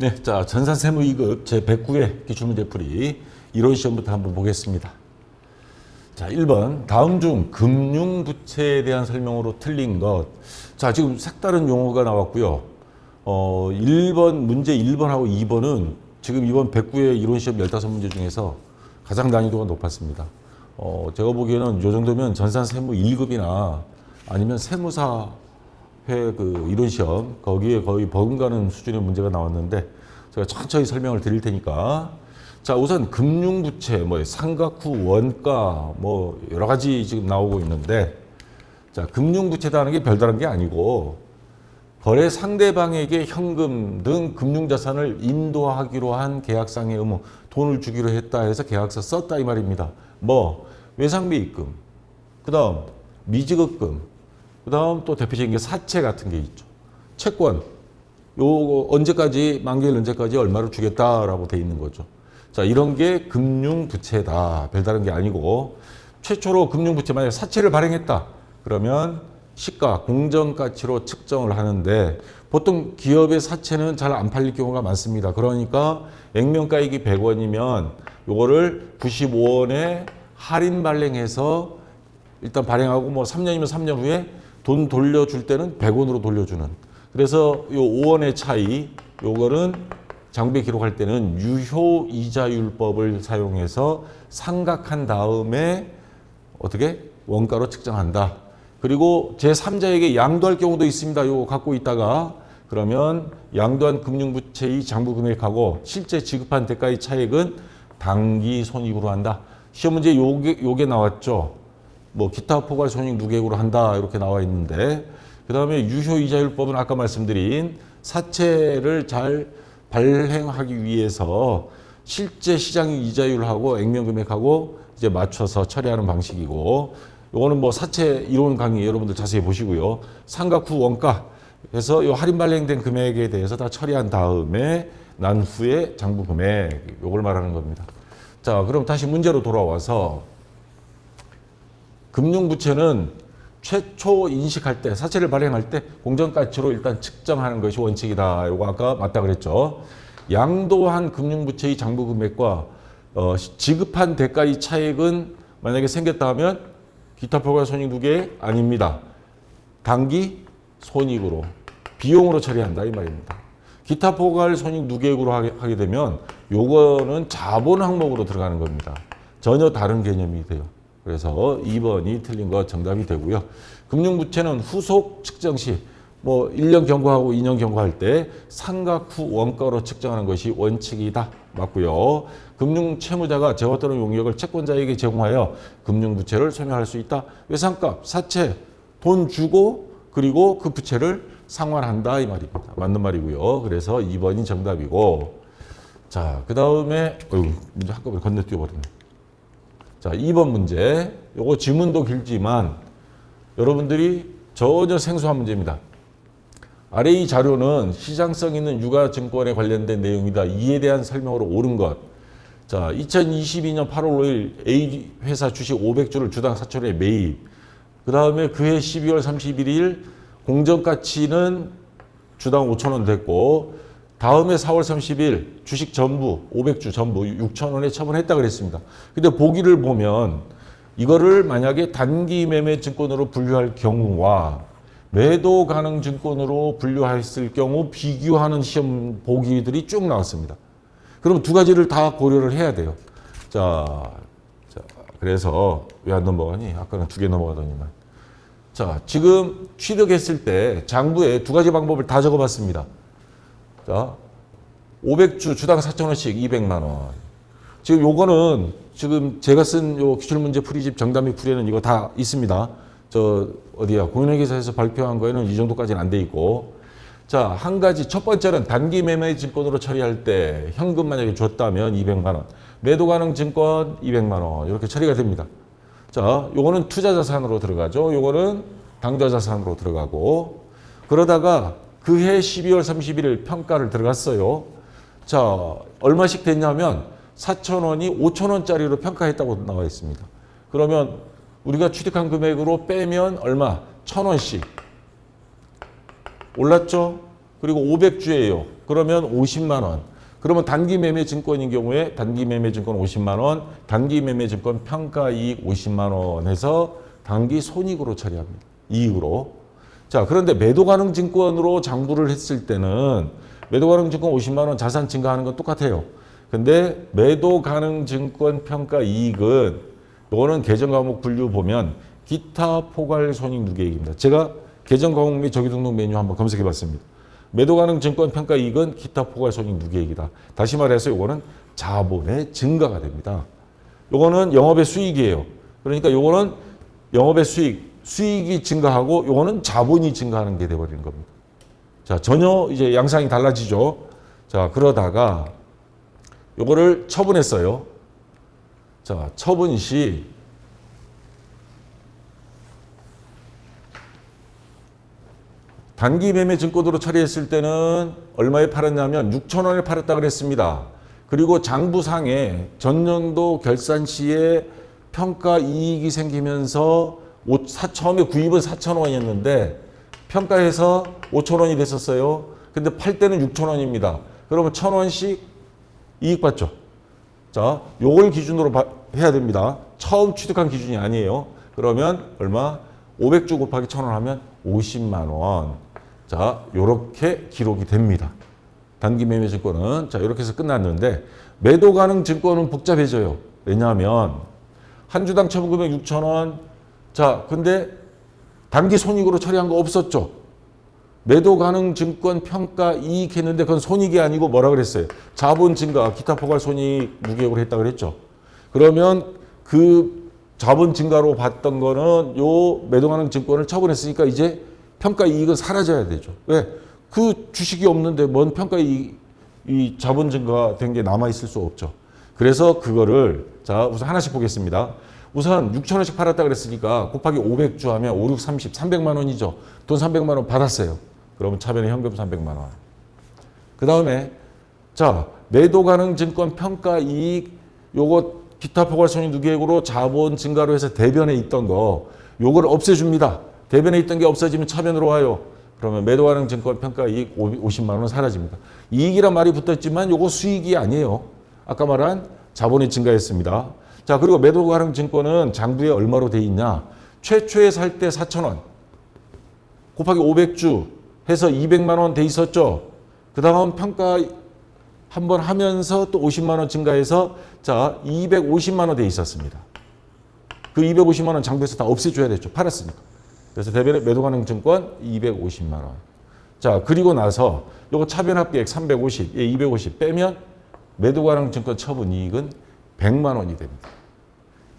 네, 자, 전산세무 2급 제109회 기출문제풀이 이론 시험부터 한번 보겠습니다. 자, 1번. 다음 중 금융부채에 대한 설명으로 틀린 것. 자, 지금 색다른 용어가 나왔고요. 1번, 문제 1번하고 2번은 지금 이번 109회 이론 시험 15문제 중에서 가장 난이도가 높았습니다. 제가 보기에는 이 정도면 전산세무 1급이나 아니면 세무사 그 이론 시험 거기에 거의 버금가는 수준의 문제가 나왔는데 제가 천천히 설명을 드릴 테니까. 자, 우선 금융부채 뭐 삼각후 원가 뭐 여러 가지 지금 나오고 있는데, 자, 금융부채라는 게 별다른 게 아니고 거래 상대방에게 현금 등 금융자산을 인도하기로 한 계약상의 의무, 돈을 주기로 했다 해서 계약서 썼다 이 말입니다. 뭐 외상비입금, 그다음 미지급금, 그다음 또 대표적인 게 사채 같은 게 있죠. 채권, 요거 언제까지, 만기일 언제까지 얼마를 주겠다라고 돼 있는 거죠. 자, 이런 게 금융부채다. 별다른 게 아니고, 최초로 금융부채 만약에 사채를 발행했다 그러면 시가, 공정가치로 측정을 하는데, 보통 기업의 사채는 잘 안 팔릴 경우가 많습니다. 그러니까 액면가액이 100원이면 요거를 95원에 할인 발행해서 일단 발행하고 뭐 3년이면 3년 후에 돈 돌려줄 때는 100원으로 돌려주는. 그래서 요 5원의 차이, 요거는 장부에 기록할 때는 유효이자율법을 사용해서 상각한 다음에 어떻게? 원가로 측정한다. 그리고 제3자에게 양도할 경우도 있습니다. 요거 갖고 있다가 그러면 양도한 금융부채의 장부금액하고 실제 지급한 대가의 차액은 당기 손익으로 한다. 시험 문제 요게 나왔죠. 뭐 기타 포괄 손익 누계액으로 한다 이렇게 나와 있는데, 그 다음에 유효이자율법은 아까 말씀드린 사채를 잘 발행하기 위해서 실제 시장 이자율하고 액면금액하고 이제 맞춰서 처리하는 방식이고, 요거는 뭐 사채 이론 강의 여러분들 자세히 보시고요. 상각 후 원가 해서 요 할인 발행된 금액에 대해서 다 처리한 다음에 난 후에 장부 금액, 요걸 말하는 겁니다. 자, 그럼 다시 문제로 돌아와서 금융부채는 최초 인식할 때, 사채를 발행할 때 공정가치로 일단 측정하는 것이 원칙이다. 요거 아까 맞다 그랬죠. 양도한 금융부채의 장부금액과 지급한 대가의 차액은 만약에 생겼다 하면 기타 포괄 손익 누계 아닙니다. 당기 손익으로, 비용으로 처리한다 이 말입니다. 기타 포괄 손익 누계액으로 하게 되면 요거는 자본 항목으로 들어가는 겁니다. 전혀 다른 개념이 돼요. 그래서 2번이 틀린 거 정답이 되고요. 금융부채는 후속 측정 시 뭐 1년 경과하고 2년 경과할 때 상각 후 원가로 측정하는 것이 원칙이다. 맞고요. 금융채무자가 재화 또는 용역을 채권자에게 제공하여 금융부채를 소멸할 수 있다. 외상값, 사채, 돈 주고 그리고 그 부채를 상환한다 이 말입니다. 맞는 말이고요. 그래서 2번이 정답이고, 자, 그 다음에 문제 한꺼번에 건너뛰어 버리네. 자, 2번 문제. 요거 지문도 길지만 여러분들이 전혀 생소한 문제입니다. 아래 이 자료는 시장성 있는 유가증권에 관련된 내용이다. 이에 대한 설명으로 옳은 것. 자, 2022년 8월 5일 A 회사 주식 500주를 주당 4,000원에 매입. 그 다음에 그해 12월 31일 공정가치는 주당 5,000원 됐고, 다음에 4월 30일 주식 전부 500주 전부 6,000원에 처분했다 그랬습니다. 근데 보기를 보면 이거를 만약에 단기 매매 증권으로 분류할 경우와 매도 가능 증권으로 분류했을 경우 비교하는 시험 보기들이 쭉 나왔습니다. 그럼 두 가지를 다 고려를 해야 돼요. 자, 그래서 왜 안 넘어가니? 아까는 2개 넘어가더니만. 자, 지금 취득했을 때 장부에 두 가지 방법을 다 적어봤습니다. 자, 500주 주당 4,000원씩 200만 원. 지금 요거는 지금 제가 쓴 요 기출문제 풀이집 정답 및 풀이에는 이거 다 있습니다. 저 어디야, 공인회계사에서 발표한 거에는 이 정도까지는 안 돼 있고. 자, 한 가지 첫 번째는 단기 매매 증권으로 처리할 때 현금 만약에 줬다면 200만 원, 매도 가능 증권 200만 원 이렇게 처리가 됩니다. 자, 요거는 투자 자산으로 들어가죠. 요거는 당좌 자산으로 들어가고, 그러다가 그해 12월 31일 평가를 들어갔어요. 자, 얼마씩 됐냐면 4,000원이 5,000원짜리로 평가했다고 나와 있습니다. 그러면 우리가 취득한 금액으로 빼면 얼마? 1,000원씩. 올랐죠? 그리고 500주예요. 그러면 50만 원. 그러면 단기 매매 증권인 경우에 단기 매매 증권 50만 원, 단기 매매 증권 평가 이익 50만 원 해서 단기 손익으로 처리합니다. 이익으로. 자, 그런데 매도 가능 증권으로 장부를 했을 때는 매도 가능 증권 50만 원 자산 증가하는 건 똑같아요. 근데 매도 가능 증권 평가 이익은 이거는 계정 과목 분류 보면 기타 포괄 손익 누계이익입니다. 제가 계정 과목 및 정기 등록 메뉴 한번 검색해 봤습니다. 매도 가능 증권 평가 이익은 기타 포괄 손익 누계이익이다. 다시 말해서 이거는 자본의 증가가 됩니다. 이거는 영업의 수익이에요. 그러니까 이거는 영업의 수익이 증가하고 이거는 자본이 증가하는 게 돼버리는 겁니다. 자, 전혀 이제 양상이 달라지죠. 자, 그러다가 요거를 처분했어요. 자, 처분 시 단기 매매 증권으로 처리했을 때는 얼마에 팔았냐면 6,000원에 팔았다 그랬습니다. 그리고 장부상에 전년도 결산 시에 평가 이익이 생기면서 처음에 구입은 4,000원이었는데 평가해서 5,000원이 됐었어요. 근데 팔 때는 6,000원입니다. 그러면 1,000원씩 이익 받죠. 자, 요걸 기준으로 해야 됩니다. 처음 취득한 기준이 아니에요. 그러면 얼마? 500주 곱하기 1,000원 하면 50만 원. 자, 요렇게 기록이 됩니다. 단기 매매 증권은. 자, 이렇게 해서 끝났는데 매도 가능 증권은 복잡해져요. 왜냐하면 한 주당 처분 금액 6,000원. 자, 근데 단기 손익으로 처리한 거 없었죠. 매도 가능 증권 평가 이익 했는데 그건 손익이 아니고 뭐라 그랬어요? 자본 증가, 기타 포괄 손익 무계획으로 했다 그랬죠. 그러면 그 자본 증가로 봤던 거는 요 매도 가능 증권을 처분했으니까 이제 평가 이익은 사라져야 되죠. 왜? 그 주식이 없는데 뭔 평가 이익, 이 자본 증가 된 게 남아 있을 수 없죠. 그래서 그거를 자, 우선 하나씩 보겠습니다. 우선 6,000원씩 팔았다 그랬으니까 곱하기 500주 하면 5, 6, 30, 300만 원이죠. 돈 300만 원 받았어요. 그러면 차변에 현금 300만 원. 그 다음에 자, 매도 가능 증권 평가 이익 요거 기타 포괄 손익 누계액으로 자본 증가로 해서 대변에 있던 거 요걸 없애줍니다. 대변에 있던 게 없어지면 차변으로 와요. 그러면 매도 가능 증권 평가 이익 50만 원 사라집니다. 이익이란 말이 붙었지만 요거 수익이 아니에요. 아까 말한 자본이 증가했습니다. 자, 그리고 매도 가능 증권은 장부에 얼마로 돼 있냐? 최초에 살 때 4,000원 곱하기 500주 해서 200만 원 돼 있었죠. 그 다음 평가 한번 하면서 또 50만 원 증가해서 자, 250만 원 돼 있었습니다. 그 250만 원 장부에서 다 없애줘야 됐죠. 팔았으니까. 그래서 대변에 매도 가능 증권 250만 원. 자, 그리고 나서 요거 차변 합계액 350, 250 빼면 매도 가능 증권 처분 이익은 100만 원이 됩니다.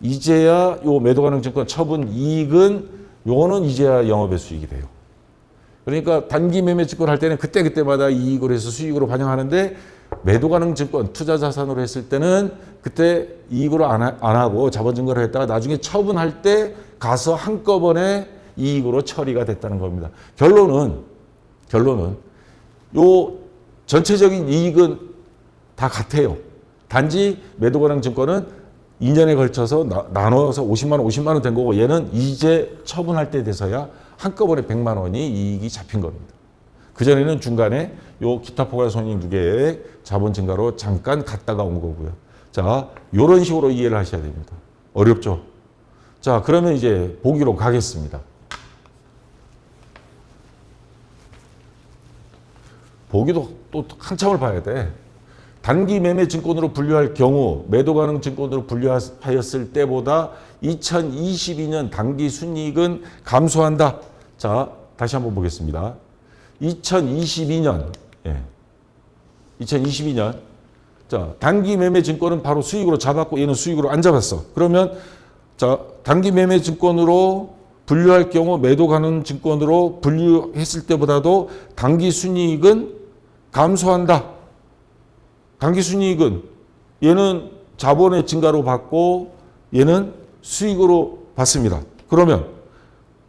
이제야 요 매도 가능 증권 처분 이익은 요거는 이제야 영업의 수익이 돼요. 그러니까 단기 매매 증권 할 때는 그때마다 이익으로 해서 수익으로 반영하는데 매도 가능 증권 투자 자산으로 했을 때는 그때 이익으로 안 하고 자본 증가를 했다가 나중에 처분할 때 가서 한꺼번에 이익으로 처리가 됐다는 겁니다. 결론은 요 전체적인 이익은 다 같아요. 단지 매도 가능 증권은 2년에 걸쳐서 나눠서 50만 원 된 거고 얘는 이제 처분할 때 돼서야 한꺼번에 100만 원이 이익이 잡힌 겁니다. 그전에는 중간에 요 기타 포괄 손익 누계의 자본 증가로 잠깐 갔다가 온 거고요. 자, 요런 식으로 이해를 하셔야 됩니다. 어렵죠? 자, 그러면 이제 보기로 가겠습니다. 보기도 또 한참을 봐야 돼. 단기 매매 증권으로 분류할 경우 매도 가능 증권으로 분류하였을 때보다 2022년 단기 순이익은 감소한다. 자, 다시 한번 보겠습니다. 2022년. 자, 단기 매매 증권은 바로 수익으로 잡았고 얘는 수익으로 안 잡았어. 그러면 자, 단기 매매 증권으로 분류할 경우 매도 가능 증권으로 분류했을 때보다도 단기 순이익은 감소한다. 단기 순이익은 얘는 자본의 증가로 받고 얘는 수익으로 받습니다. 그러면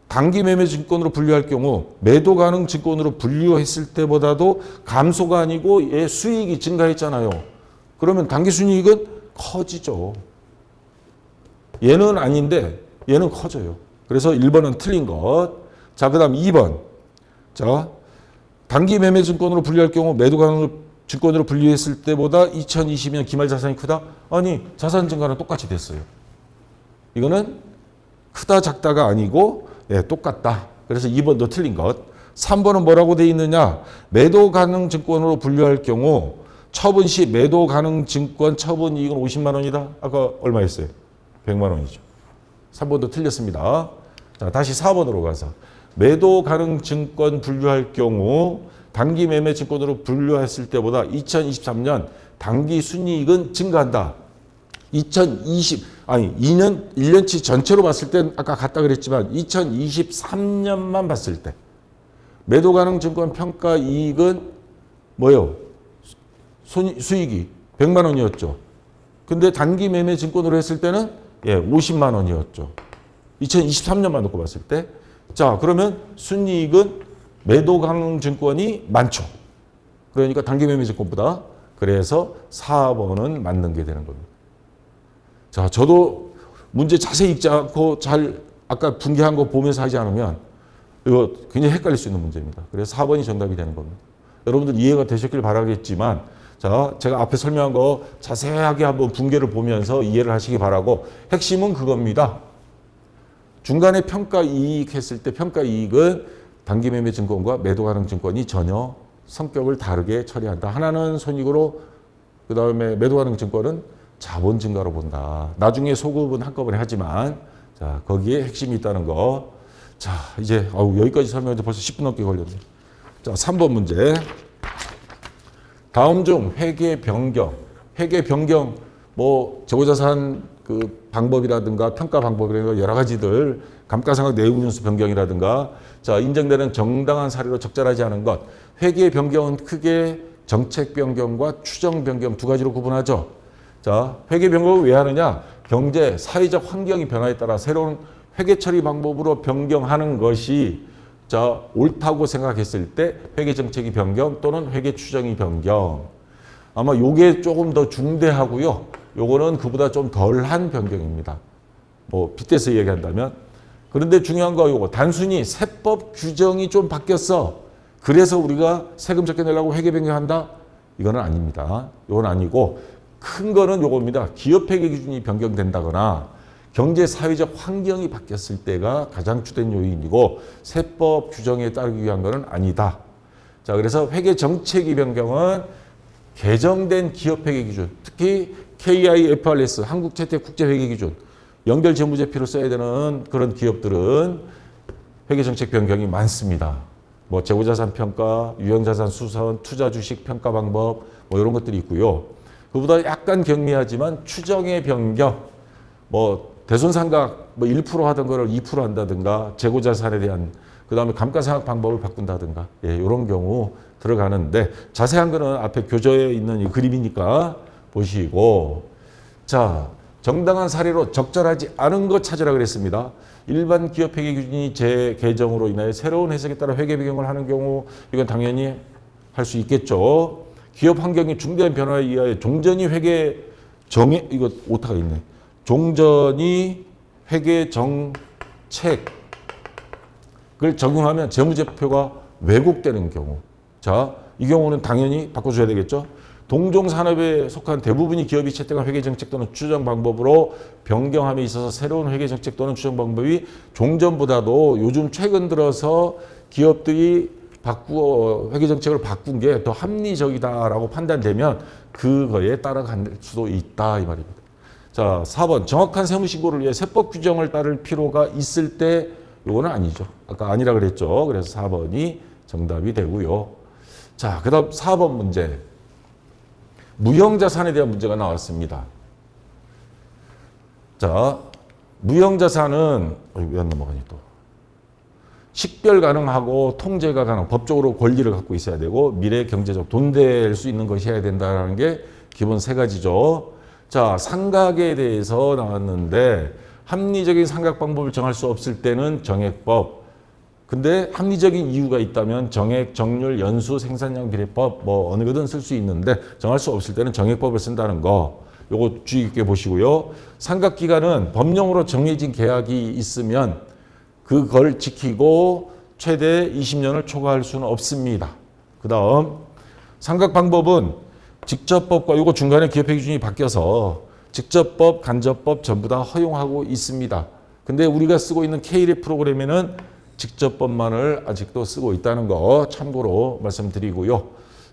단기 매매 증권으로 분류할 경우 매도 가능 증권으로 분류했을 때보다도 감소가 아니고 얘 수익이 증가했잖아요. 그러면 단기 순이익은 커지죠. 얘는 아닌데 얘는 커져요. 그래서 1번은 틀린 것. 자, 그 다음 2번. 자, 단기 매매 증권으로 분류할 경우 매도 가능 증권으로 분류했을 때보다 2020년 기말 자산이 크다? 아니, 자산 증가는 똑같이 됐어요. 이거는 크다 작다가 아니고 똑같다. 그래서 2번도 틀린 것. 3번은 뭐라고 돼 있느냐? 매도 가능 증권으로 분류할 경우 처분 시 매도 가능 증권 처분 이익은 50만 원이다. 아까 얼마였어요? 100만 원이죠. 3번도 틀렸습니다. 자, 다시 4번으로 가서 매도 가능 증권 분류할 경우 단기 매매 증권으로 분류했을 때보다 2023년 단기 순이익은 증가한다. 2년 1년치 전체로 봤을 땐 아까 같다 그랬지만 2023년만 봤을 때 매도 가능 증권 평가 이익은 뭐요? 수익이 100만 원이었죠. 근데 단기 매매 증권으로 했을 때는 50만 원이었죠. 2023년만 놓고 봤을 때. 자, 그러면 순이익은 매도 가능 증권이 많죠. 그러니까 단기 매매 증권보다. 그래서 4번은 맞는 게 되는 겁니다. 자, 저도 문제 자세히 읽지 않고 잘 아까 분개한 거 보면서 하지 않으면 이거 굉장히 헷갈릴 수 있는 문제입니다. 그래서 4번이 정답이 되는 겁니다. 여러분들 이해가 되셨길 바라겠지만 자, 제가 앞에 설명한 거 자세하게 한번 분개를 보면서 이해를 하시기 바라고 핵심은 그겁니다. 중간에 평가 이익 했을 때 평가 이익은 단기 매매 증권과 매도 가능 증권이 전혀 성격을 다르게 처리한다. 하나는 손익으로 그다음에 매도 가능 증권은 자본 증가로 본다. 나중에 소급은 한꺼번에 하지만 자, 거기에 핵심이 있다는 거. 자, 이제 여기까지 설명해도 벌써 10분 넘게 걸렸네. 자, 3번 문제. 다음 중 회계 변경. 회계 변경 뭐 재고자산 그 방법이라든가 평가 방법이라든가 여러 가지들 감가상각 내용윤수 변경이라든가 자, 인정되는 정당한 사례로 적절하지 않은 것. 회계 변경은 크게 정책 변경과 추정 변경 두 가지로 구분하죠. 자, 회계 변경을 왜 하느냐? 경제, 사회적 환경이 변화에 따라 새로운 회계 처리 방법으로 변경하는 것이 자, 옳다고 생각했을 때 회계 정책이 변경 또는 회계 추정이 변경. 아마 요게 조금 더 중대하고요. 요거는 그보다 좀 덜한 변경입니다. 뭐 빗대서 얘기한다면. 그런데 중요한 거 요거 단순히 세법 규정이 좀 바뀌었어. 그래서 우리가 세금 적게 내려고 회계 변경한다? 이거는 아닙니다. 이건 아니고 큰 거는 요겁니다. 기업 회계 기준이 변경된다거나 경제 사회적 환경이 바뀌었을 때가 가장 주된 요인이고 세법 규정에 따르기 위한 거는 아니다. 자, 그래서 회계 정책이 변경은 개정된 기업 회계 기준, 특히 KIFRS 한국채택국제회계기준 연결 재무제표를 써야 되는 그런 기업들은 회계정책 변경이 많습니다. 뭐 재고자산 평가, 유형자산 수선, 투자주식 평가 방법 뭐 이런 것들이 있고요. 그보다 약간 경미하지만 추정의 변경, 뭐 대손상각 뭐 1% 하던 거를 2% 한다든가 재고자산에 대한 그 다음에 감가상각 방법을 바꾼다든가 이런 경우 들어가는데 자세한 거는 앞에 교재에 있는 이 그림이니까 보시고 자, 정당한 사례로 적절하지 않은 것 찾으라 그랬습니다. 일반 기업 회계 기준이 재개정으로 인하여 새로운 해석에 따라 회계 변경을 하는 경우 이건 당연히 할 수 있겠죠. 기업 환경의 중대한 변화에 의하여 종전이 회계 정해 이거 오타가 있네. 종전이 회계 정책을 적용하면 재무제표가 왜곡되는 경우. 자, 이 경우는 당연히 바꿔줘야 되겠죠. 동종산업에 속한 대부분이 기업이 채택한 회계정책 또는 추정 방법으로 변경함에 있어서 새로운 회계정책 또는 추정 방법이 종전보다도 요즘 최근 들어서 기업들이 회계정책을 바꾼 게 더 합리적이다라고 판단되면 그거에 따라갈 수도 있다 이 말입니다. 자, 4번 정확한 세무신고를 위해 세법 규정을 따를 필요가 있을 때 요거는 아니죠. 아까 아니라 그랬죠. 그래서 4번이 정답이 되고요. 자, 그 다음 4번 문제. 무형자산에 대한 문제가 나왔습니다. 자, 무형자산은 왜 안 넘어가니 또 식별 가능하고 통제가 가능, 법적으로 권리를 갖고 있어야 되고 미래 경제적 돈 될 수 있는 것이 해야 된다는 게 기본 세 가지죠. 자, 상각에 대해서 나왔는데 합리적인 상각 방법을 정할 수 없을 때는 정액법. 근데 합리적인 이유가 있다면 정액, 정률, 연수, 생산량 비례법 뭐 어느 거든 쓸 수 있는데 정할 수 없을 때는 정액법을 쓴다는 거. 요거 주의 깊게 보시고요. 상각 기간은 법령으로 정해진 계약이 있으면 그걸 지키고 최대 20년을 초과할 수는 없습니다. 그 다음 상각 방법은 직접법과 요거 중간에 기업회 기준이 바뀌어서 직접법, 간접법 전부 다 허용하고 있습니다. 근데 우리가 쓰고 있는 K-랩 프로그램에는 직접법만을 아직도 쓰고 있다는 거 참고로 말씀드리고요.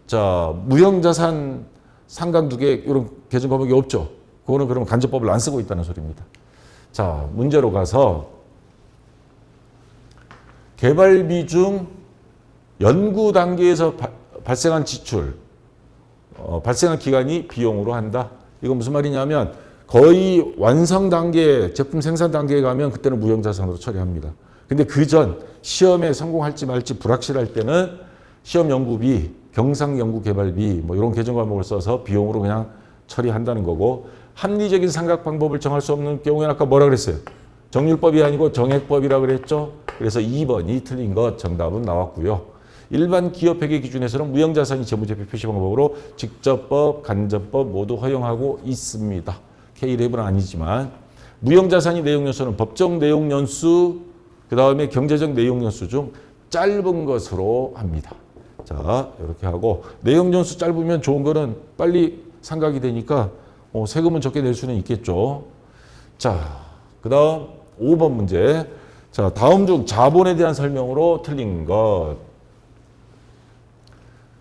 자, 무형자산 상각 2개 이런 개정 과목이 없죠. 그거는 그러면 간접법을 안 쓰고 있다는 소리입니다. 자, 문제로 가서 개발비 중 연구 단계에서 발생한 지출, 발생한 기간이 비용으로 한다. 이건 무슨 말이냐면 거의 완성 단계, 제품 생산 단계에 가면 그때는 무형자산으로 처리합니다. 근데 그 전 시험에 성공할지 말지 불확실할 때는 시험 연구비, 경상 연구 개발비 뭐 이런 개정 과목을 써서 비용으로 그냥 처리한다는 거고, 합리적인 상각 방법을 정할 수 없는 경우에는 아까 뭐라 그랬어요? 정률법이 아니고 정액법이라 그랬죠. 그래서 2번이 틀린 것 정답은 나왔고요. 일반 기업 회계 기준에서는 무형자산이 재무제표 표시 방법으로 직접법, 간접법 모두 허용하고 있습니다. K-랩은 아니지만 무형자산이 내용연수는 법정 내용연수 그 다음에 경제적 내용연수 중 짧은 것으로 합니다. 자, 이렇게 하고 내용연수 짧으면 좋은 거는 빨리 상각이 되니까 세금은 적게 낼 수는 있겠죠. 자, 그 다음 5번 문제. 자, 다음 중 자본에 대한 설명으로 틀린 것.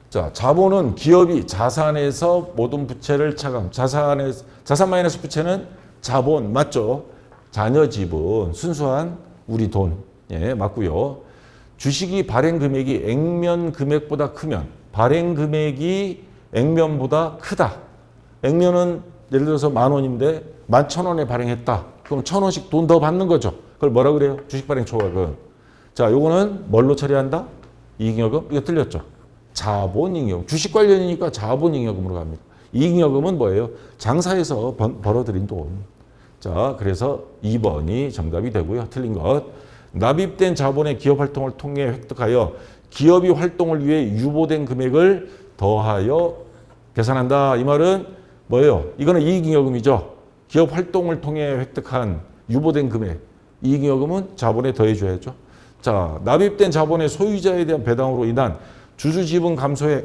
자, 자본은 기업이 자산에서 모든 부채를 차감. 자산 마이너스 부채는 자본 맞죠? 자녀 지분, 순수한 우리 돈. 예, 맞고요. 주식이 발행 금액이 액면 금액보다 크면 발행 금액이 액면보다 크다. 액면은 예를 들어서 10,000원인데 11,000원에 발행했다. 그럼 1,000원씩 돈 더 받는 거죠. 그걸 뭐라 그래요? 주식 발행 초과금. 자, 요거는 뭘로 처리한다? 이익잉여금? 이거 틀렸죠? 자본잉여금. 주식 관련이니까 자본잉여금으로 갑니다. 이익잉여금은 뭐예요? 장사해서 벌어들인 돈. 자, 그래서 2번이 정답이 되고요. 틀린 것. 납입된 자본의 기업 활동을 통해 획득하여 기업이 활동을 위해 유보된 금액을 더하여 계산한다. 이 말은 뭐예요? 이거는 이익잉여금이죠. 기업 활동을 통해 획득한 유보된 금액. 이익잉여금은 자본에 더해줘야죠. 자, 납입된 자본의 소유자에 대한 배당으로 인한 주주지분 감소에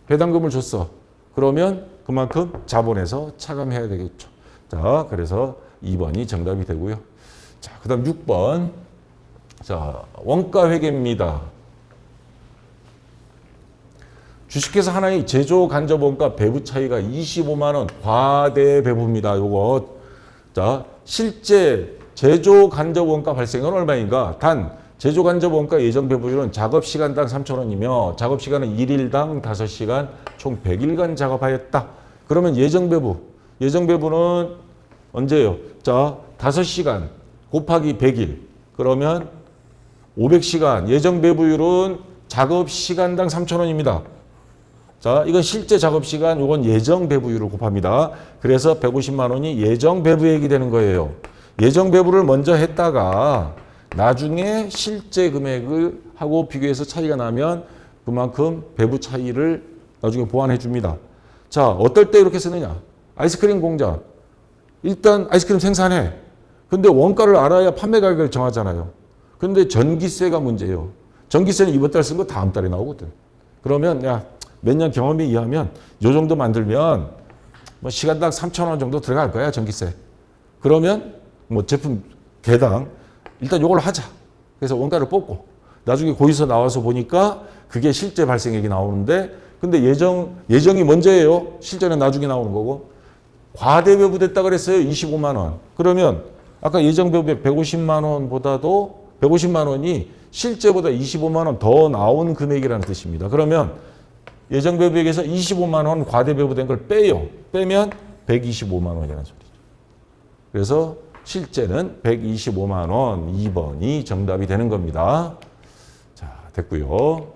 배당금을 줬어. 그러면 그만큼 자본에서 차감해야 되겠죠. 자, 그래서 2번이 정답이 되고요. 자, 그 다음 6번. 자, 원가 회계입니다. 주식회사 하나의 제조 간접 원가 배부 차이가 25만 원 과대 배부입니다. 요거. 자, 실제 제조 간접 원가 발생은 얼마인가? 단 제조 간접 원가 예정 배부율은 작업 시간당 3,000원이며 작업 시간은 1일당 5시간 총 100일간 작업하였다. 그러면 예정 배부는 언제예요? 자, 5시간 곱하기 100일. 그러면 500시간. 예정 배부율은 작업 시간당 3,000원입니다. 자, 이건 실제 작업 시간, 이건 예정 배부율을 곱합니다. 그래서 150만 원이 예정 배부액이 되는 거예요. 예정 배부를 먼저 했다가 나중에 실제 금액을 하고 비교해서 차이가 나면 그만큼 배부 차이를 나중에 보완해 줍니다. 자, 어떨 때 이렇게 쓰느냐? 아이스크림 공장. 일단 아이스크림 생산해. 근데 원가를 알아야 판매 가격을 정하잖아요. 근데 전기세가 문제예요. 전기세는 이번 달 쓴 거 다음 달에 나오거든. 그러면 야, 몇 년 경험에 의하면 요 정도 만들면 뭐 시간당 3,000원 정도 들어갈 거야, 전기세. 그러면 뭐 제품 개당 일단 요걸 하자. 그래서 원가를 뽑고 나중에 거기서 나와서 보니까 그게 실제 발생액이 나오는데 근데 예정이 먼저예요. 실제는 나중에 나오는 거고. 과대 배부됐다 그랬어요. 25만 원. 그러면 아까 예정 배부액 150만 원보다도 150만 원이 실제보다 25만 원 더 나온 금액이라는 뜻입니다. 그러면 예정 배부액에서 25만 원 과대 배부된 걸 빼요. 빼면 125만 원이라는 소리죠. 그래서 실제는 125만 원 2번이 정답이 되는 겁니다. 자, 됐고요.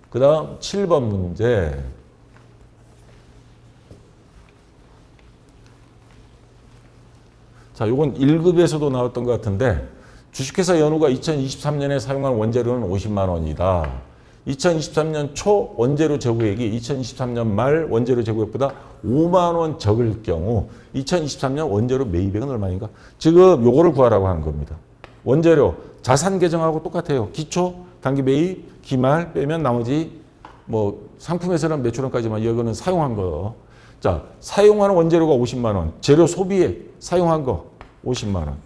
그 다음 7번 문제. 자, 요건 1급에서도 나왔던 것 같은데 주식회사 연우가 2023년에 사용한 원재료는 50만 원이다. 2023년 초 원재료 재고액이 2023년 말 원재료 재고액보다 5만 원 적을 경우 2023년 원재료 매입액은 얼마인가? 지금 요거를 구하라고 하는 겁니다. 원재료 자산 계정하고 똑같아요. 기초, 단기 매입, 기말 빼면 나머지 뭐 상품에서는 매출원까지만 이거는 사용한 거. 자, 사용하는 원재료가 50만 원. 재료 소비액 사용한 거 50만 원.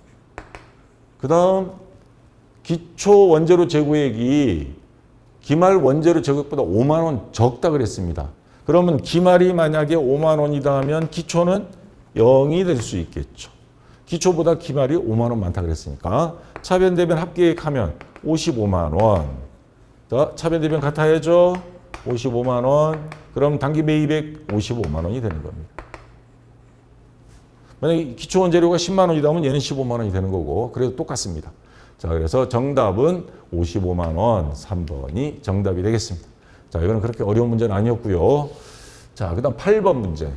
그다음 기초 원재료 재고액이 기말 원재료 재고액보다 5만 원 적다 그랬습니다. 그러면 기말이 만약에 5만 원이다 하면 기초는 0이 될 수 있겠죠. 기초보다 기말이 5만 원 많다 그랬으니까 차변 대변 합계액하면 55만 원. 자, 차변 대변 같아야죠. 55만 원. 그럼 단기 매입액 55만 원이 되는 겁니다. 만약에 기초 원재료가 10만 원이다 하면 얘는 15만 원이 되는 거고 그래도 똑같습니다. 자, 그래서 정답은 55만 원 3번이 정답이 되겠습니다. 자, 이거는 그렇게 어려운 문제는 아니었고요. 자, 그다음 8번 문제.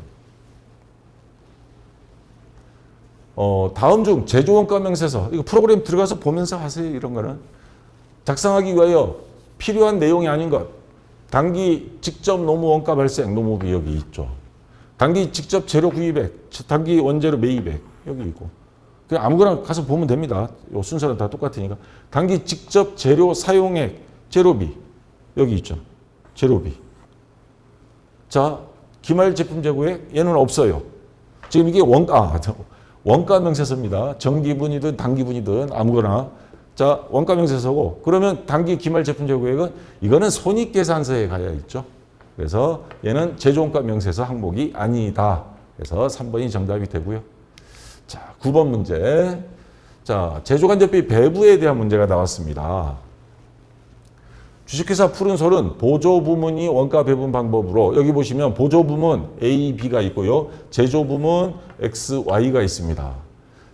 다음 중 제조원가 명세서 이거 프로그램 들어가서 보면서 하세요. 이런 거는 작성하기 위하여 필요한 내용이 아닌 것. 단기 직접 노무 원가 발생 노무비 여기 있죠. 단기 직접 재료 구입액, 단기 원재료 매입액 여기 있고. 그냥 아무거나 가서 보면 됩니다. 요 순서는 다 똑같으니까. 단기 직접 재료 사용액, 재료비 여기 있죠. 재료비. 자, 기말 제품 재고액 얘는 없어요. 지금 이게 원가 명세서입니다. 정기분이든 단기분이든 아무거나. 자, 원가 명세서고 그러면 단기 기말 제품 재고액은 이거는 손익계산서에 가야 있죠. 그래서 얘는 제조원가 명세서 항목이 아니다. 그래서 3번이 정답이 되고요. 자, 9번 문제. 자, 제조간접비 배부에 대한 문제가 나왔습니다. 주식회사 푸른솔은 보조부문이 원가 배분 방법으로 여기 보시면 보조부문 A, B가 있고요. 제조부문 X, Y가 있습니다.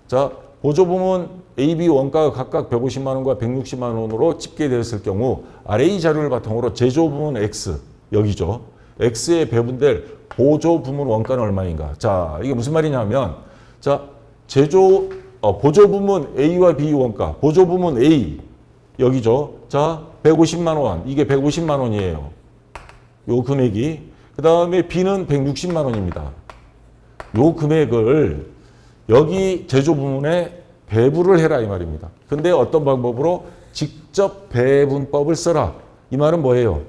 자, 보조부문 A, B 원가가 각각 150만 원과 160만 원으로 집계되었을 경우 아래 이 자료를 바탕으로 제조부문 X, 여기죠. X에 배분될 보조부문 원가는 얼마인가? 자, 이게 무슨 말이냐면 자, 보조부문 A와 B 원가, 보조부문 A 여기죠. 자, 150만 원. 이게 150만 원이에요. 요 금액이. 그 다음에 B는 160만 원입니다. 요 금액을 여기 제조부문에 배분을 해라 이 말입니다. 근데 어떤 방법으로? 직접 배분법을 써라. 이 말은 뭐예요?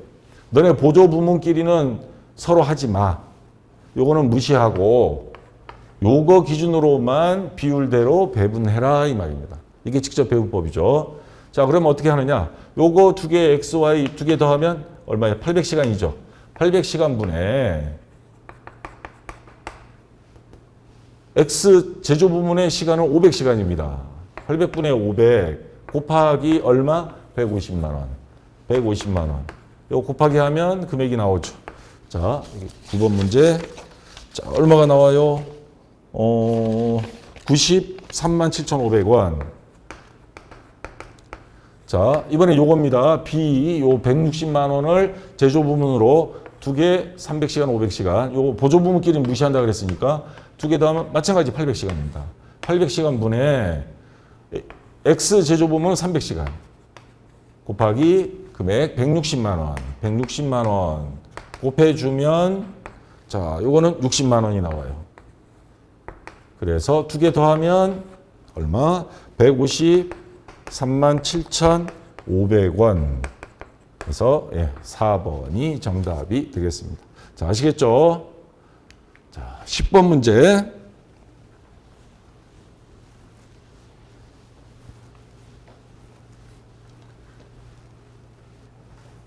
너네 보조부문끼리는 서로 하지 마. 요거는 무시하고 요거 기준으로만 비율대로 배분해라 이 말입니다. 이게 직접 배분법이죠. 자, 그러면 어떻게 하느냐? 요거 두 개 X, Y 두 개 더하면 얼마예요? 800시간이죠. 800시간분에 X 제조 부문의 시간은 500시간입니다. 800분의 500 곱하기 얼마? 150만 원. 150만 원. 요거 곱하기 하면 금액이 나오죠. 자, 9번 문제. 자, 얼마가 나와요? 93만 7,500원. 자, 이번에 요겁니다. B, 요 160만 원을 제조 부문으로 두 개 300시간, 500시간. 요 보조 부문끼리 무시한다 그랬으니까 두 개 더하면 마찬가지 800시간입니다. 800시간 분에 X 제조 부문은 300시간. 곱하기 금액 160만 원. 160만 원 곱해주면 자, 요거는 60만 원이 나와요. 그래서 두 개 더하면 얼마? 153만 7,500원. 그래서 4번이 정답이 되겠습니다. 자, 아시겠죠? 자, 10번 문제.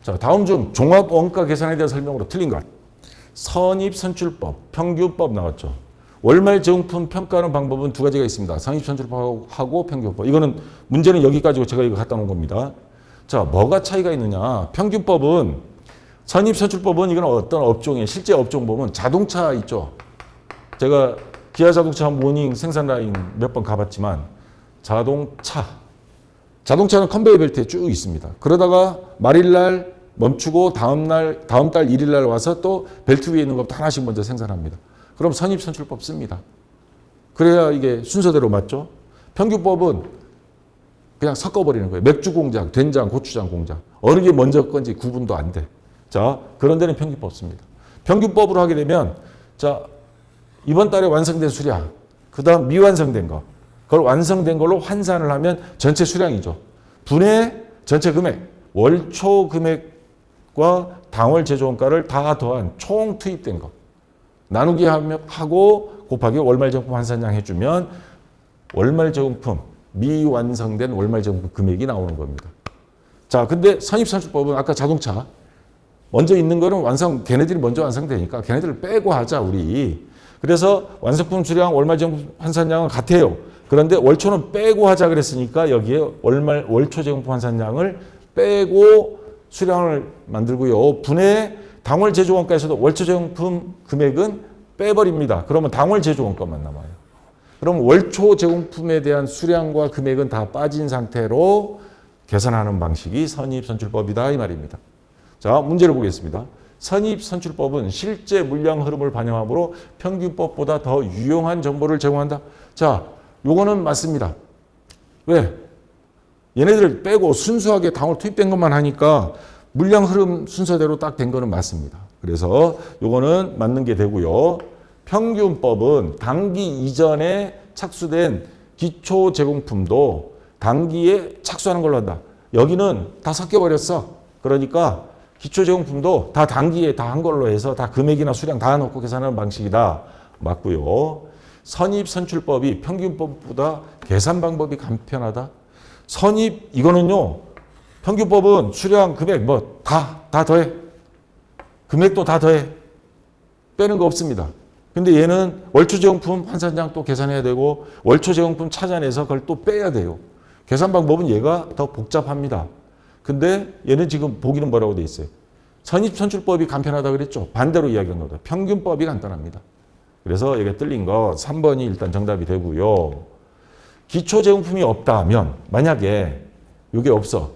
자, 다음 중 종합 원가 계산에 대한 설명으로 틀린 것. 선입선출법, 평균법 나왔죠. 월말 제공품 평가하는 방법은 두 가지가 있습니다. 선입선출법하고 평균법. 이거는 문제는 여기까지고 제가 이거 갖다 놓은 겁니다. 자, 뭐가 차이가 있느냐? 평균법은 선입선출법은 이건 어떤 업종이에요? 실제 업종 보면 자동차 있죠. 제가 기아 자동차 모닝 생산 라인 몇 번 가봤지만 자동차는 컨베이어 벨트에 쭉 있습니다. 그러다가 말일날 멈추고 다음 달 1일날 와서 또 벨트 위에 있는 것부터 하나씩 먼저 생산합니다. 그럼 선입선출법 씁니다. 그래야 이게 순서대로 맞죠? 평균법은 그냥 섞어버리는 거예요. 맥주 공장, 된장, 고추장 공장. 어느 게 먼저 건지 구분도 안 돼. 자, 그런 데는 평균법 씁니다. 평균법으로 하게 되면 자, 이번 달에 완성된 수량, 그 다음 미완성된 거, 그걸 완성된 걸로 환산을 하면 전체 수량이죠. 분의 전체 금액, 월초 금액 당월 제조원가를 다 더한 총 투입된 거. 나누기 하고 곱하기 월말 제공품 환산량 해주면 월말 제공품, 미완성된 월말 제공품 금액이 나오는 겁니다. 자, 근데 선입선출법은 아까 자동차 먼저 있는 거는 걔네들이 먼저 완성되니까 걔네들을 빼고 하자, 우리. 그래서 완성품 수량, 월말 제공품 환산량은 같아요. 그런데 월초는 빼고 하자 그랬으니까 여기에 월초 제공품 환산량을 빼고 수량을 만들고요. 분해 당월 제조원가에서도 월초 제공품 금액은 빼버립니다. 그러면 당월 제조원가만 남아요. 그럼 월초 제공품에 대한 수량과 금액은 다 빠진 상태로 계산하는 방식이 선입선출법이다, 이 말입니다. 자, 문제를 보겠습니다. 선입선출법은 실제 물량 흐름을 반영하므로 평균법보다 더 유용한 정보를 제공한다. 자, 요거는 맞습니다. 왜? 얘네들을 빼고 순수하게 당월 투입된 것만 하니까 물량 흐름 순서대로 딱 된 거는 맞습니다. 그래서 요거는 맞는 게 되고요. 평균법은 당기 이전에 착수된 기초 제공품도 당기에 착수하는 걸로 한다. 여기는 다 섞여버렸어. 그러니까 기초 제공품도 다 단기에 다 한 걸로 해서 다 금액이나 수량 다 넣고 계산하는 방식이다. 맞고요. 선입선출법이 평균법보다 계산 방법이 간편하다. 이거는요. 평균법은 수량, 금액 다 더해. 금액도 다 더해. 빼는 거 없습니다. 근데 얘는 월초 제공품 환산량 또 계산해야 되고 월초 제공품 찾아내서 그걸 또 빼야 돼요. 계산 방법은 얘가 더 복잡합니다. 근데 얘는 지금 보기는 뭐라고 돼 있어요? 선입선출법이 간편하다 그랬죠. 반대로 이야기한 겁니다. 평균법이 간단합니다. 그래서 이게 틀린 거 3번이 일단 정답이 되고요. 기초 제공품이 없다면 만약에 이게 없어.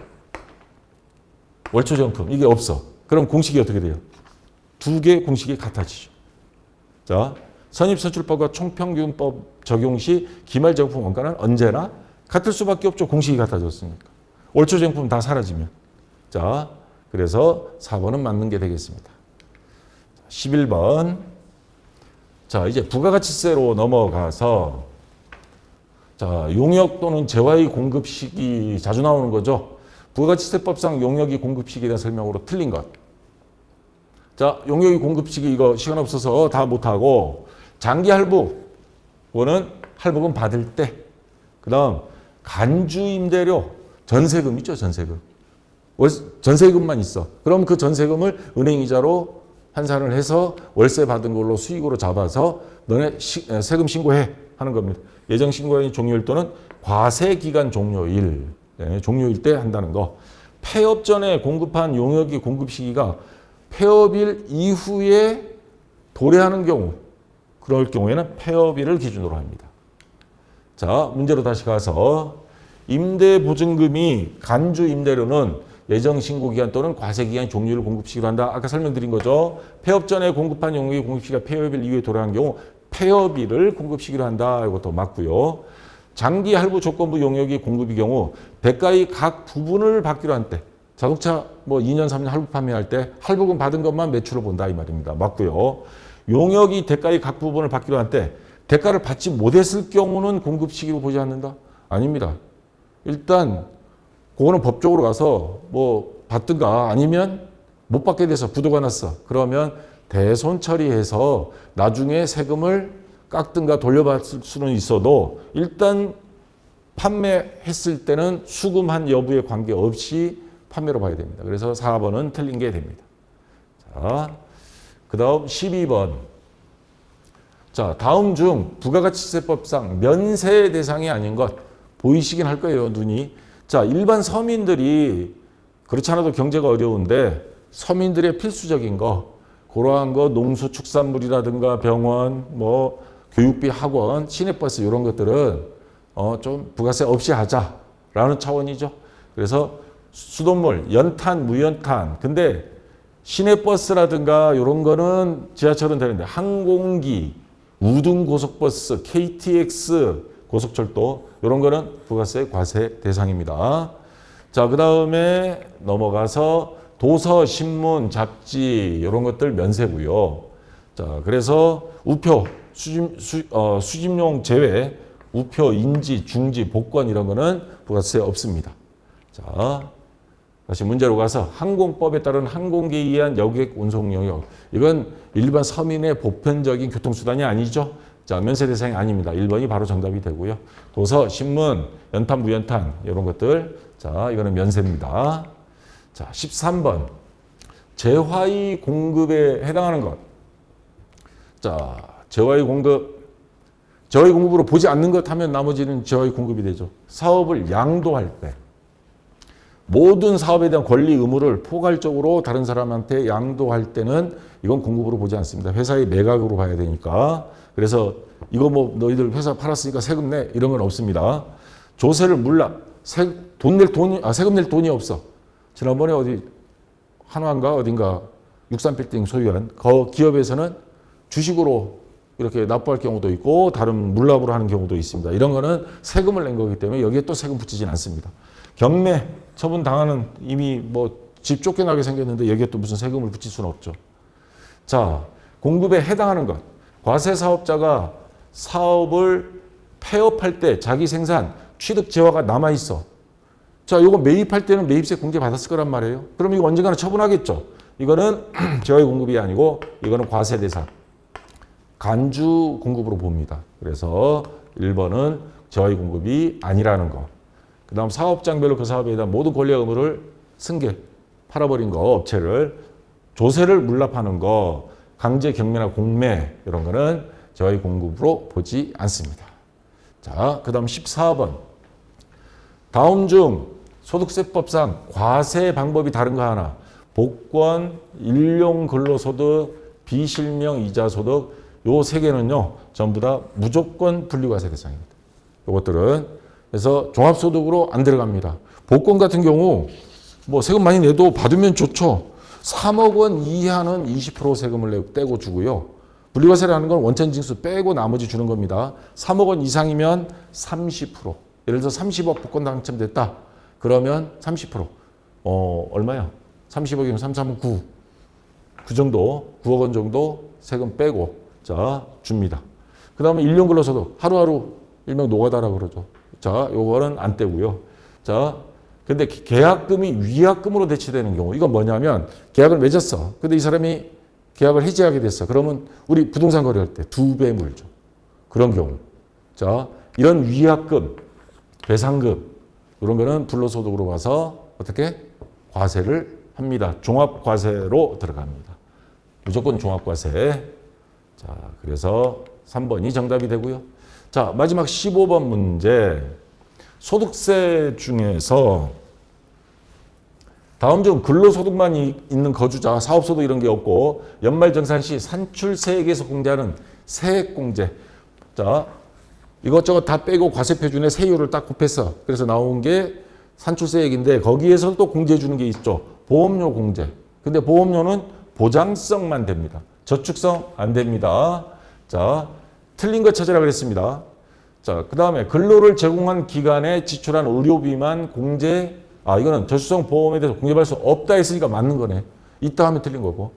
월초 제공품 이게 없어. 그럼 공식이 어떻게 돼요? 두 개 공식이 같아지죠. 자, 선입선출법과 총평균법 적용 시 기말 제공품 원가는 언제나 같을 수밖에 없죠. 공식이 같아졌으니까. 월초 제공품 다 사라지면. 자, 그래서 4번은 맞는 게 되겠습니다. 11번. 자, 이제 부가가치세로 넘어가서 자, 용역 또는 재화의 공급 시기 자주 나오는 거죠. 부가가치세법상 용역이 공급 시기에 대한 설명으로 틀린 것. 자, 용역이 공급 시기 이거 시간 없어서 다 못하고 장기 할부. 그거는 할부금 받을 때. 그다음 간주 임대료, 전세금 있죠, 전세금. 전세금만 있어. 그럼 그 전세금을 은행이자로 환산을 해서 월세 받은 걸로 수익으로 잡아서 너네 세금 신고해 하는 겁니다. 예정 신고일 종료일 또는 과세 기간 종료일, 종료일 때 한다는 거. 폐업 전에 공급한 용역이 공급 시기가 폐업일 이후에 도래하는 경우, 그럴 경우에는 폐업일을 기준으로 합니다. 자, 문제로 다시 가서 임대보증금이 간주 임대료는 예정신고기간 또는 과세기간 종료를 공급시기로 한다. 아까 설명드린 거죠. 폐업 전에 공급한 용역의 공급시기가 폐업일 이후에 도래한 경우 폐업일을 공급시기로 한다. 이것도 맞고요. 장기 할부 조건부 용역이 공급의 경우 대가의 각 부분을 받기로 한 때, 자동차 2년 3년 할부 판매할 때 할부금 받은 것만 매출을 본다 이 말입니다. 맞고요. 용역이 대가의 각 부분을 받기로 한 때 대가를 받지 못했을 경우는 공급 시기로 보지 않는다? 아닙니다. 일단 그거는 법적으로 가서 받든가 아니면 못 받게 돼서 부도가 났어. 그러면 대손 처리해서 나중에 세금을 깎든가 돌려받을 수는 있어도 일단 판매했을 때는 수금한 여부에 관계없이 판매로 봐야 됩니다. 그래서 4번은 틀린 게 됩니다. 자, 그 다음 12번. 자, 다음 중 부가가치세법상 면세 대상이 아닌 것 보이시긴 할 거예요, 눈이. 자, 일반 서민들이 그렇지 않아도 경제가 어려운데 서민들의 필수적인 거, 그러한 거 농수축산물이라든가 병원, 교육비, 학원, 시내버스 이런 것들은 좀 부가세 없이 하자라는 차원이죠. 그래서 수돗물, 연탄, 무연탄. 근데 시내버스라든가 이런 거는 지하철은 되는데 항공기, 우등고속버스, KTX, 고속철도 이런 거는 부가세 과세 대상입니다. 자, 그 다음에 넘어가서 도서, 신문, 잡지 이런 것들 면세고요. 자, 그래서 우표, 수집용 제외, 우표, 인지, 중지, 복권 이런 거는 부가세 없습니다. 자, 다시 문제로 가서 항공법에 따른 항공기에 의한 여객 운송 영역. 이건 일반 서민의 보편적인 교통수단이 아니죠. 자, 면세 대상이 아닙니다. 1번이 바로 정답이 되고요. 도서, 신문, 연탄, 무연탄 이런 것들. 자, 이거는 면세입니다. 자, 13번. 재화의 공급에 해당하는 것. 자, 재화의 공급으로 보지 않는 것 하면 나머지는 재화의 공급이 되죠. 사업을 양도할 때. 모든 사업에 대한 권리 의무를 포괄적으로 다른 사람한테 양도할 때는 이건 공급으로 보지 않습니다. 회사의 매각으로 봐야 되니까. 그래서 이거 뭐 너희들 회사 팔았으니까 세금 내 이런 건 없습니다. 조세를 세금 낼 돈이 없어. 지난번에 어디 한화인가 어딘가 63빌딩 소유한 그 기업에서는 주식으로 이렇게 납부할 경우도 있고 다른 물납으로 하는 경우도 있습니다. 이런 거는 세금을 낸 거기 때문에 여기에 또 세금 붙이진 않습니다. 경매 처분 당하는 이미 뭐 집 쫓겨나게 생겼는데 여기에 또 무슨 세금을 붙일 수는 없죠. 자, 공급에 해당하는 것. 과세 사업자가 사업을 폐업할 때 자기 생산 취득 재화가 남아 있어. 자, 이거 매입할 때는 매입세 공제 받았을 거란 말이에요. 그럼 이거 언젠가는 처분하겠죠. 이거는 재화의 공급이 아니고 이거는 과세 대상. 간주 공급으로 봅니다. 그래서 1번은 재화의 공급이 아니라는 거. 그 다음 사업장별로 그 사업에 대한 모든 권리 의무를 승계, 팔아버린 거, 업체를, 조세를 물납하는 거, 강제 경매나 공매 이런 거는 재화의 공급으로 보지 않습니다. 자, 그 다음 14번. 다음 중 소득세법상 과세 방법이 다른 거 하나. 복권, 일용 근로소득, 비실명 이자소득 요 세 개는요 전부 다 무조건 분리과세 대상입니다. 요것들은 그래서 종합소득으로 안 들어갑니다. 복권 같은 경우 뭐 세금 많이 내도 받으면 좋죠. 3억 원 이하는 20% 세금을 떼고 주고요. 분리과세라는 건 원천징수 빼고 나머지 주는 겁니다. 3억 원 이상이면 30%. 예를 들어서 30억 복권 당첨됐다. 그러면 30%. 얼마야? 30억이면 3, 9. 그 정도, 9억 원 정도 세금 빼고 자 줍니다. 그 다음에 일용 근로소득. 하루하루 일명 노가다라고 그러죠. 자, 요거는 안 떼고요. 자, 근데 계약금이 위약금으로 대체되는 경우. 이건 뭐냐면 계약을 맺었어. 근데 이 사람이 계약을 해지하게 됐어. 그러면 우리 부동산 거래할 때 2배 물죠. 그런 경우. 자, 이런 위약금, 배상금 이런 거는 불로소득으로 봐서 어떻게 과세를 합니다. 종합과세로 들어갑니다. 무조건 종합과세. 자, 그래서 3번이 정답이 되고요. 자, 마지막 15번 문제. 소득세 중에서 다음 중 근로소득만 있는 거주자, 사업소득 이런 게 없고 연말정산 시 산출세액에서 공제하는 세액공제. 자, 이것저것 다 빼고 과세표준에 세율을 딱 곱했어. 그래서 나온 게 산출세액인데 거기에서 또 공제해 주는 게 있죠. 보험료 공제. 근데 보험료는 보장성만 됩니다. 저축성 안 됩니다. 자, 틀린 거 찾으라 그랬습니다. 자, 그 다음에 근로를 제공한 기간에 지출한 의료비만 공제. 이거는 저축성 보험에 대해서 공제받을 수 없다 했으니까 맞는 거네. 있다 하면 틀린 거고.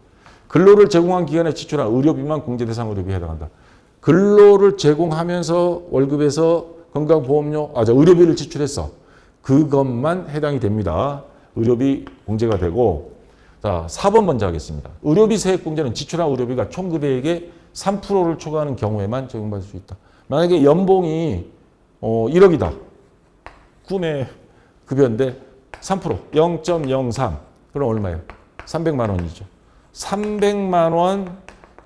근로를 제공한 기간에 지출한 의료비만 공제 대상 의료비에 해당한다. 근로를 제공하면서 월급에서 건강보험료, 의료비를 지출했어. 그것만 해당이 됩니다. 의료비 공제가 되고. 자, 4번 먼저 하겠습니다. 의료비 세액 공제는 지출한 의료비가 총급여액의 3%를 초과하는 경우에만 적용받을 수 있다. 만약에 연봉이 1억이다. 구매 급여인데 3%, 0.03. 그럼 얼마예요? 300만 원이죠. 300만 원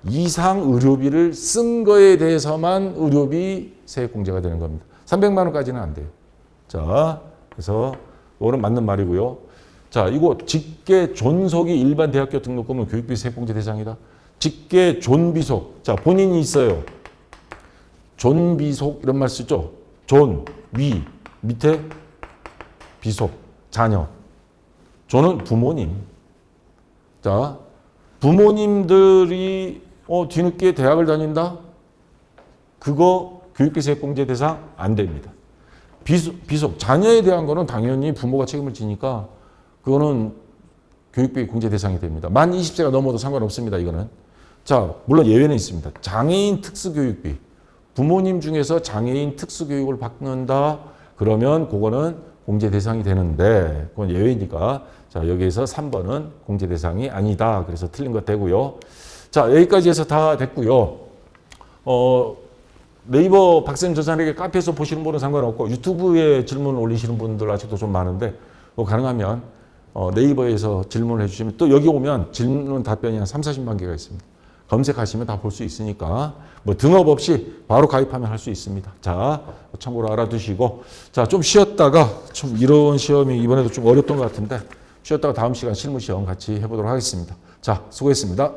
이상 의료비를 쓴 거에 대해서만 의료비 세액 공제가 되는 겁니다. 300만 원까지는 안 돼요. 자, 그래서 이거는 맞는 말이고요. 자, 이거 직계 존속이 일반 대학교 등록금은 교육비 세액 공제 대상이다. 직계 존비속. 자, 본인이 있어요. 존비속 이런 말 쓰죠. 존, 위, 밑에 비속, 자녀. 존은 부모님. 자, 부모님들이 뒤늦게 대학을 다닌다? 그거 교육비 세액 공제 대상 안 됩니다. 비속, 자녀에 대한 거는 당연히 부모가 책임을 지니까 그거는 교육비 공제 대상이 됩니다. 만 20세가 넘어도 상관없습니다. 이거는. 자, 물론 예외는 있습니다. 장애인 특수교육비. 부모님 중에서 장애인 특수교육을 받는다. 그러면 그거는 공제 대상이 되는데 그건 예외니까 자, 여기에서 3번은 공제 대상이 아니다. 그래서 틀린 거 되고요. 자, 여기까지 해서 다 됐고요. 네이버 박쌤 저자에게 카페에서 보시는 분은 상관없고 유튜브에 질문을 올리시는 분들 아직도 좀 많은데 가능하면 네이버에서 질문을 해주시면 또 여기 오면 질문 답변이 한 3, 40만 개가 있습니다. 검색하시면 다 볼 수 있으니까 뭐 등업 없이 바로 가입하면 할 수 있습니다. 자, 참고로 알아두시고 자, 좀 쉬었다가 좀 이런 시험이 이번에도 좀 어렵던 것 같은데 쉬었다가 다음 시간 실무 시험 같이 해보도록 하겠습니다. 자, 수고했습니다.